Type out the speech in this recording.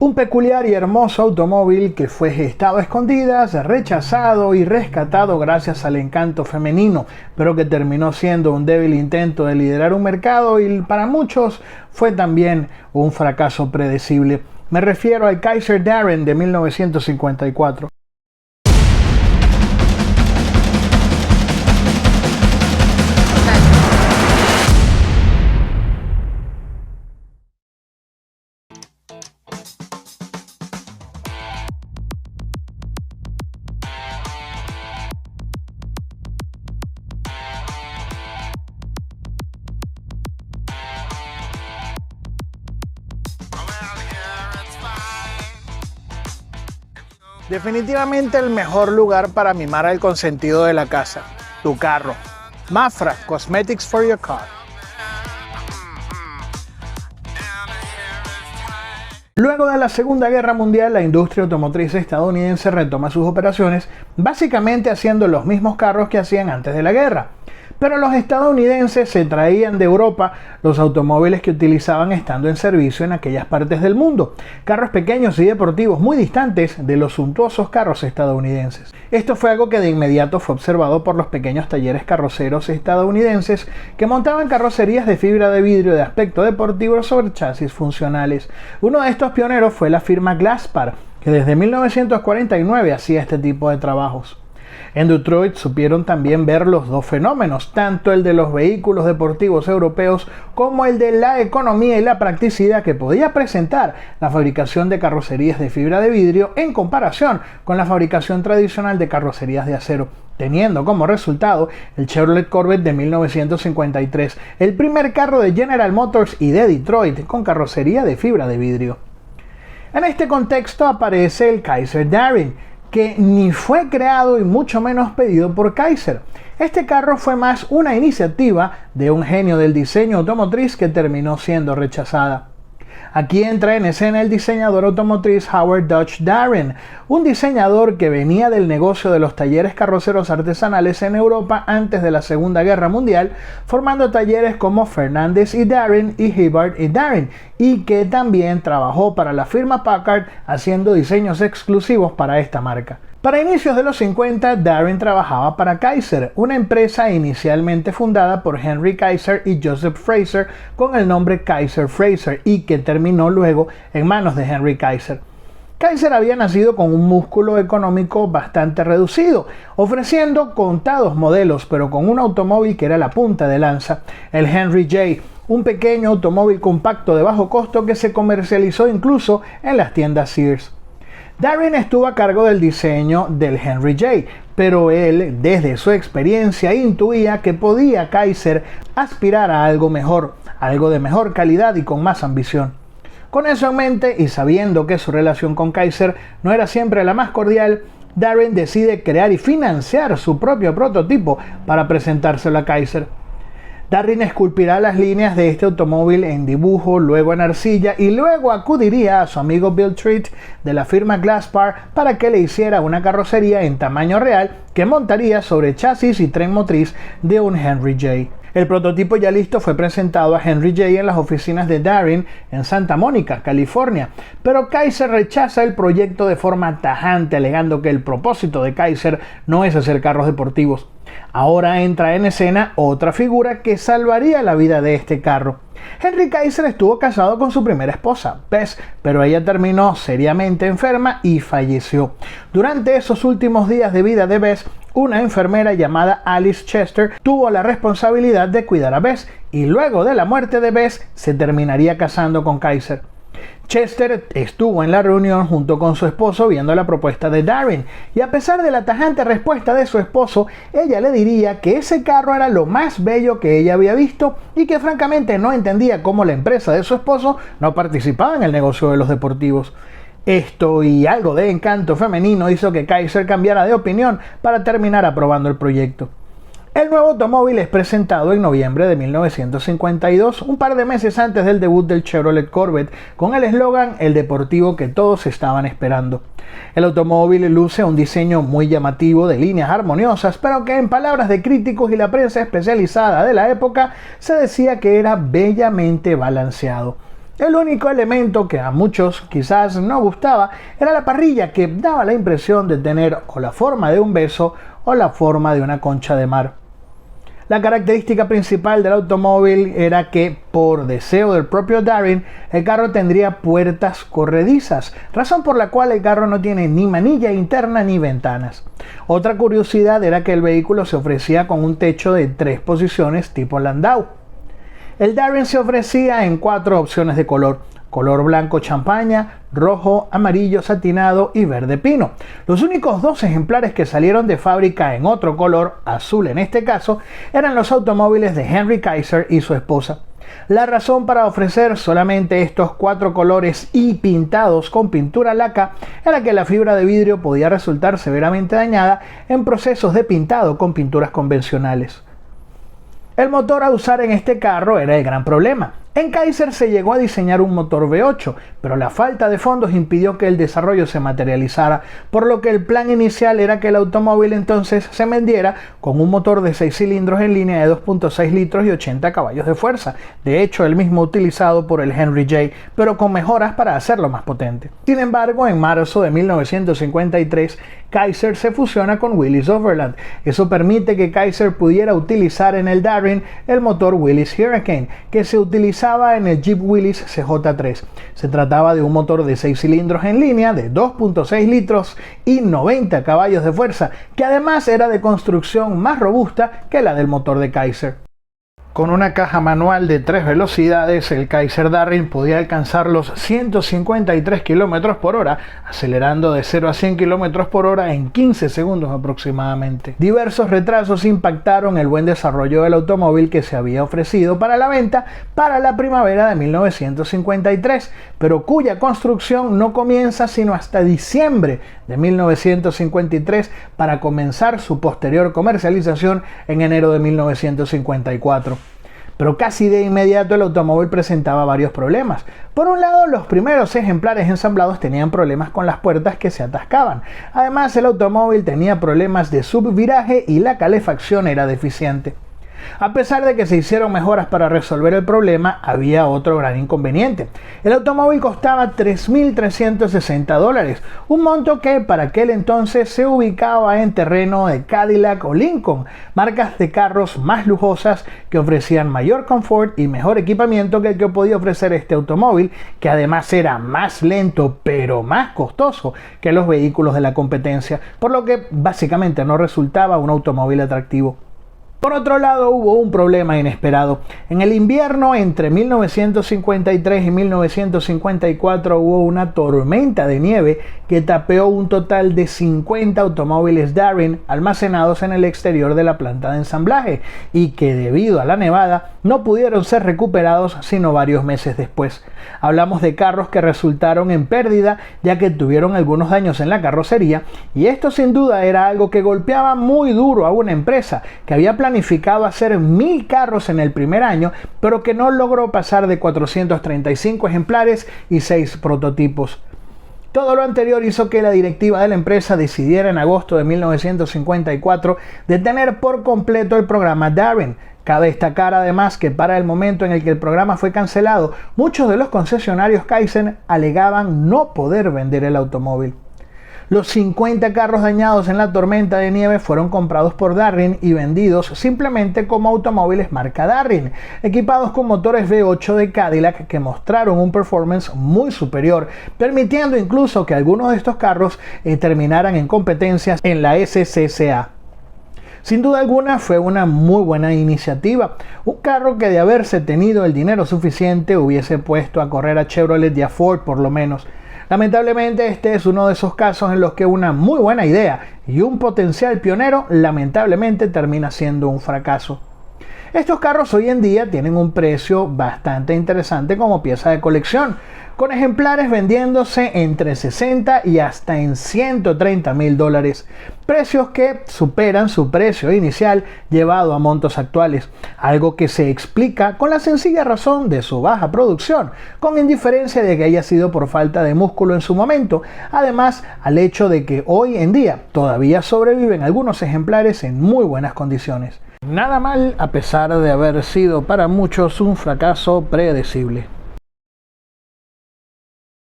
Un peculiar y hermoso automóvil que fue gestado a escondidas, rechazado y rescatado gracias al encanto femenino, pero que terminó siendo un débil intento de liderar un mercado y para muchos fue también un fracaso predecible. Me refiero al Kaiser Darren de 1954. Definitivamente el mejor lugar para mimar al consentido de la casa, tu carro. Mafra, Cosmetics for your car. Luego de la Segunda Guerra Mundial, la industria automotriz estadounidense retoma sus operaciones, básicamente haciendo los mismos carros que hacían antes de la guerra. Pero los estadounidenses se traían de Europa los automóviles que utilizaban estando en servicio en aquellas partes del mundo, carros pequeños y deportivos muy distantes de los suntuosos carros estadounidenses. Esto fue algo que de inmediato fue observado por los pequeños talleres carroceros estadounidenses que montaban carrocerías de fibra de vidrio de aspecto deportivo sobre chasis funcionales. Uno de estos pioneros fue la firma Glasspar, que desde 1949 hacía este tipo de trabajos. En Detroit supieron también ver los dos fenómenos, tanto el de los vehículos deportivos europeos como el de la economía y la practicidad que podía presentar la fabricación de carrocerías de fibra de vidrio en comparación con la fabricación tradicional de carrocerías de acero, teniendo como resultado el Chevrolet Corvette de 1953, el primer carro de General Motors y de Detroit con carrocería de fibra de vidrio. En este contexto aparece el Kaiser Darren, que ni fue creado y mucho menos pedido por Kaiser. Este carro fue más una iniciativa de un genio del diseño automotriz que terminó siendo rechazada. Aquí entra en escena el diseñador automotriz Howard Dutch Darren, un diseñador que venía del negocio de los talleres carroceros artesanales en Europa antes de la Segunda Guerra Mundial, formando talleres como Fernandez y Darren y Hibbard y Darren, y que también trabajó para la firma Packard haciendo diseños exclusivos para esta marca. Para inicios de los 50, Darren trabajaba para Kaiser, una empresa inicialmente fundada por Henry Kaiser y Joseph Fraser con el nombre Kaiser Fraser y que terminó luego en manos de Henry Kaiser. Kaiser había nacido con un músculo económico bastante reducido, ofreciendo contados modelos, pero con un automóvil que era la punta de lanza, el Henry J., un pequeño automóvil compacto de bajo costo que se comercializó incluso en las tiendas Sears. Darren estuvo a cargo del diseño del Henry J., pero él, desde su experiencia, intuía que podía Kaiser aspirar a algo mejor, algo de mejor calidad y con más ambición. Con eso en mente y sabiendo que su relación con Kaiser no era siempre la más cordial, Darren decide crear y financiar su propio prototipo para presentárselo a Kaiser. Darren esculpirá las líneas de este automóvil en dibujo, luego en arcilla y luego acudiría a su amigo Bill Treat de la firma Glasspar para que le hiciera una carrocería en tamaño real que montaría sobre chasis y tren motriz de un Henry J. El prototipo ya listo fue presentado a Henry J. en las oficinas de Darren en Santa Mónica, California, pero Kaiser rechaza el proyecto de forma tajante, alegando que el propósito de Kaiser no es hacer carros deportivos. Ahora entra en escena otra figura que salvaría la vida de este carro. Henry Kaiser estuvo casado con su primera esposa, Bess, pero ella terminó seriamente enferma y falleció. Durante esos últimos días de vida de Bess, una enfermera llamada Alice Chester tuvo la responsabilidad de cuidar a Bess y luego de la muerte de Bess se terminaría casando con Kaiser. Chester estuvo en la reunión junto con su esposo viendo la propuesta de Darren y a pesar de la tajante respuesta de su esposo, ella le diría que ese carro era lo más bello que ella había visto y que francamente no entendía cómo la empresa de su esposo no participaba en el negocio de los deportivos. Esto y algo de encanto femenino hizo que Kaiser cambiara de opinión para terminar aprobando el proyecto. El nuevo automóvil es presentado en noviembre de 1952, un par de meses antes del debut del Chevrolet Corvette, con el eslogan "El deportivo que todos estaban esperando". El automóvil luce un diseño muy llamativo de líneas armoniosas, pero que en palabras de críticos y la prensa especializada de la época se decía que era bellamente balanceado. El único elemento que a muchos quizás no gustaba era la parrilla, que daba la impresión de tener o la forma de un beso o la forma de una concha de mar. La característica principal del automóvil era que, por deseo del propio Darrin, el carro tendría puertas corredizas, razón por la cual el carro no tiene ni manilla interna ni ventanas. Otra curiosidad era que el vehículo se ofrecía con un techo de 3 posiciones tipo Landau. El Darrin se ofrecía en 4 opciones de color: blanco champaña, rojo, amarillo satinado y verde pino. Los únicos 2 ejemplares que salieron de fábrica en otro color, azul en este caso, eran los automóviles de Henry Kaiser y su esposa. La razón para ofrecer solamente estos 4 colores y pintados con pintura laca era que la fibra de vidrio podía resultar severamente dañada en procesos de pintado con pinturas convencionales. El motor a usar en este carro era el gran problema. En Kaiser se llegó a diseñar un motor V8, pero la falta de fondos impidió que el desarrollo se materializara, por lo que el plan inicial era que el automóvil entonces se vendiera con un motor de 6 cilindros en línea de 2.6 litros y 80 caballos de fuerza, de hecho el mismo utilizado por el Henry J, pero con mejoras para hacerlo más potente. Sin embargo, en marzo de 1953, Kaiser se fusiona con Willys Overland. Eso permite que Kaiser pudiera utilizar en el Darrin el motor Willys Hurricane, que se utilizaba en el Jeep Willys CJ3. Se trataba de un motor de 6 cilindros en línea de 2.6 litros y 90 caballos de fuerza, que además era de construcción más robusta que la del motor de Kaiser. Con una caja manual de 3 velocidades, el Kaiser Darrin podía alcanzar los 153 km por hora, acelerando de 0 a 100 km por hora en 15 segundos aproximadamente. Diversos retrasos impactaron el buen desarrollo del automóvil, que se había ofrecido para la venta para la primavera de 1953, pero cuya construcción no comienza sino hasta diciembre de 1953 para comenzar su posterior comercialización en enero de 1954. Pero casi de inmediato el automóvil presentaba varios problemas. Por un lado, los primeros ejemplares ensamblados tenían problemas con las puertas que se atascaban. Además, el automóvil tenía problemas de subviraje y la calefacción era deficiente. A pesar de que se hicieron mejoras para resolver el problema, había otro gran inconveniente. El automóvil costaba $3.360, un monto que para aquel entonces se ubicaba en terreno de Cadillac o Lincoln, marcas de carros más lujosas que ofrecían mayor confort y mejor equipamiento que el que podía ofrecer este automóvil, que además era más lento pero más costoso que los vehículos de la competencia, por lo que básicamente no resultaba un automóvil atractivo. Por otro lado, hubo un problema inesperado. En el invierno entre 1953 y 1954 hubo una tormenta de nieve que tapeó un total de 50 automóviles Darrin almacenados en el exterior de la planta de ensamblaje y que, debido a la nevada, no pudieron ser recuperados sino varios meses después. Hablamos de carros que resultaron en pérdida, ya que tuvieron algunos daños en la carrocería, y esto sin duda era algo que golpeaba muy duro a una empresa que había planificado hacer 1000 carros en el primer año, pero que no logró pasar de 435 ejemplares y 6 prototipos. Todo lo anterior hizo que la directiva de la empresa decidiera en agosto de 1954 detener por completo el programa Darrin. Cabe destacar además que para el momento en el que el programa fue cancelado, muchos de los concesionarios Kaiser alegaban no poder vender el automóvil. Los 50 carros dañados en la tormenta de nieve fueron comprados por Darrin y vendidos simplemente como automóviles marca Darrin, equipados con motores V8 de Cadillac que mostraron un performance muy superior, permitiendo incluso que algunos de estos carros terminaran en competencias en la SCCA. Sin duda alguna fue una muy buena iniciativa, un carro que de haberse tenido el dinero suficiente hubiese puesto a correr a Chevrolet y a Ford por lo menos. Lamentablemente este es uno de esos casos en los que una muy buena idea y un potencial pionero lamentablemente termina siendo un fracaso. Estos carros hoy en día tienen un precio bastante interesante como pieza de colección, con ejemplares vendiéndose entre 60 y hasta en $130.000, precios que superan su precio inicial llevado a montos actuales, algo que se explica con la sencilla razón de su baja producción, con indiferencia de que haya sido por falta de músculo en su momento, además al hecho de que hoy en día todavía sobreviven algunos ejemplares en muy buenas condiciones. Nada mal a pesar de haber sido para muchos un fracaso predecible.